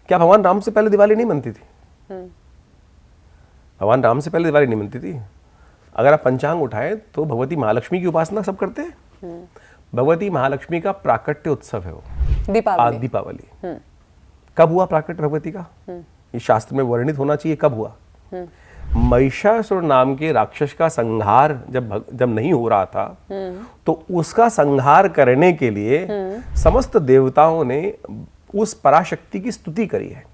क्या भगवान राम से पहले दिवाली नहीं मनती थी? भगवान राम से पहले दिवाली नहीं मनती थी। अगर आप पंचांग उठाएं तो भगवती महालक्ष्मी की उपासना सब करते हैं। भगवती महालक्ष्मी का प्राकट्य उत्सव है वो, दीपावली। कब हुआ प्राकट्य भगवती का? ये शास्त्र में वर्णित होना चाहिए कब हुआ। महिषासुर नाम के राक्षस का संहार जब नहीं हो रहा था, तो उसका संहार करने के लिए समस्त देवताओं ने उस पराशक्ति की स्तुति करी है,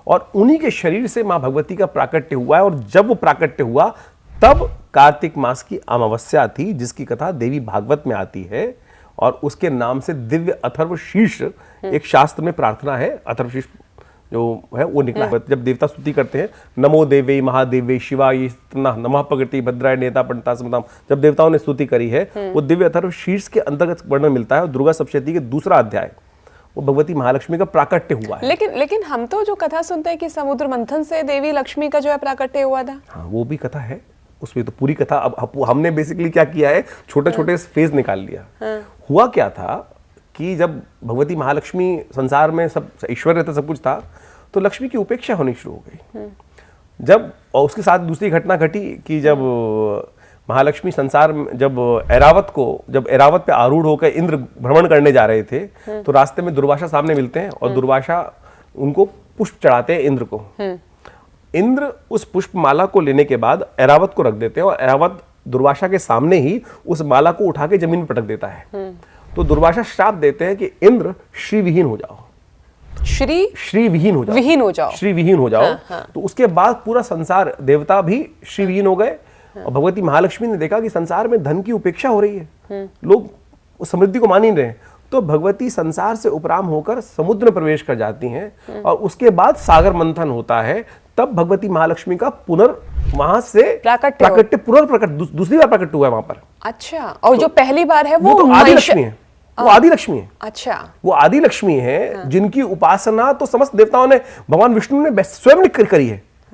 और उन्हीं के शरीर से मां भगवती का प्राकट्य हुआ है। और जब वो प्राकट्य हुआ तब कार्तिक मास की अमावस्या थी, जिसकी कथा देवी भागवत में आती है, और उसके नाम से दिव्य अथर्व शीर्ष एक शास्त्र में प्रार्थना है, अथर्व शीर्ष जो है वो निकला है। जब देवता स्तुति करते हैं, नमो देवे महादेवे शिवाय नमः प्रकृति भद्राय नेता पंडिता समताम, जब देवताओं ने स्तुति करी है, वो दिव्य अथर्व शीर्ष के अंतर्गत वर्णन मिलता है। और दुर्गा सप्तशती के दूसरा अध्याय वो भगवती महालक्ष्मी का प्राकट्य हुआ है। लेकिन हम तो जो कथा सुनते हैं कि समुद्र मंथन से देवी लक्ष्मी का जो है प्राकट्य हुआ था। हाँ, वो भी कथा है, उसमें तो पूरी कथा। अब हमने बेसिकली क्या किया है, छोटे छोटे फेज निकाल लिया। हुआ क्या था कि जब भगवती महालक्ष्मी संसार में सब ऐश्वर्य था, सब कुछ था, तो लक्ष्मी की उपेक्षा होनी शुरू हो गई। जब और उसके साथ दूसरी घटना घटी कि जब महालक्ष्मी संसार में जब ऐरावत पे आरूढ़ होकर इंद्र भ्रमण करने जा रहे थे, तो रास्ते में दुर्वासा सामने मिलते हैं, और दुर्वासा उनको पुष्प चढ़ाते हैं इंद्र को। इंद्र उस पुष्प माला को लेने के बाद ऐरावत को रख देते हैं, और ऐरावत दुर्वासा के सामने ही उस माला को उठा के जमीन में पटक देता है। तो दुर्वासा श्राप देते हैं कि इंद्र श्री विहीन हो जाओ, श्री विहीन हो जाओ, श्री विहीन हो जाओ। तो उसके बाद पूरा संसार देवता भी श्री विहीन हो गए, और भगवती महालक्ष्मी ने देखा कि संसार में धन की उपेक्षा हो रही है, लोग समृद्धि को मान ही नहीं रहे। तो भगवती संसार से उपराम होकर समुद्र में प्रवेश कर जाती हैं, और उसके बाद सागर मंथन होता है। तब भगवती महालक्ष्मी का वहां से प्राकट्य दूसरी बार प्रकट हुआ है वहां पर। अच्छा, और जो पहली बार है वो तो आदि लक्ष्मी है, वो आदि लक्ष्मी है। अच्छा, वो आदि लक्ष्मी है, जिनकी उपासना तो समस्त देवताओं ने, भगवान विष्णु ने स्वयं करी है।